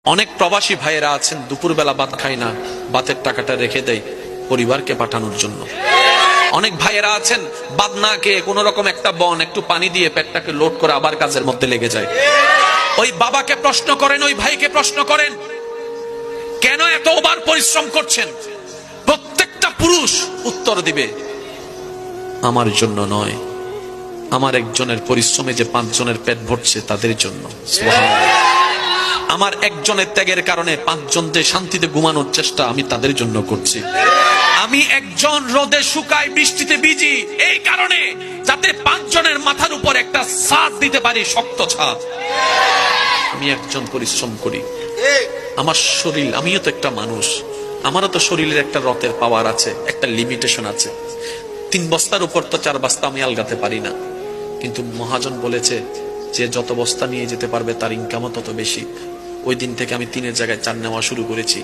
অনেক প্রবাসী ভাইয়েরা আছেন দুপুরবেলা ভাত খায় না, ভাতের টাকাটা রেখে দেয় পরিবারকে পাঠানোর জন্য। অনেক ভাইয়েরা আছেন ভাত না খেয়ে কোন রকম একটা বন একটু পানি দিয়ে পেটটাকে লোড করে আবার কাজের মধ্যে লেগে যায়। ওই বাবাকে প্রশ্ন করেন, ওই ভাইকে প্রশ্ন করেন, কেন এত ওভার পরিশ্রম করছেন? প্রত্যেকটা পুরুষ উত্তর দিবে, আমার জন্য নয়, আমার একজনের পরিশ্রমে যে 5 জনের পেট ভরছে তাদের জন্য। সুবহানাল্লাহ। আমার একজনের ত্যাগের কারণে 5 জন যে শান্তিতে ঘুমানোর চেষ্টা আমি তাদের জন্য করছি। আমি একজন রোদে শুকাই বৃষ্টিতে ভিজি এই কারণে, যাতে 5 জনের মাথার উপর একটা ছাদ দিতে পারি, শক্ত ছাদ। আমি একজন পরিশ্রম করি, আমার শরীর, আমিও তো একটা মানুষ, আমারও তো শরীরের একটা রথের পাওয়ার আছে, একটা লিমিটেশন আছে। 3 বস্তার উপর তো 4 বস্তা আমি আলগাতে পারি না। কিন্তু মহাজন বলেছে যে যত বস্তা নিয়ে যেতে পারবে তার ইনকামও তত বেশি। ওই দিন থেকে আমি 3-এর জায়গায় 4 নেওয়া শুরু করেছি।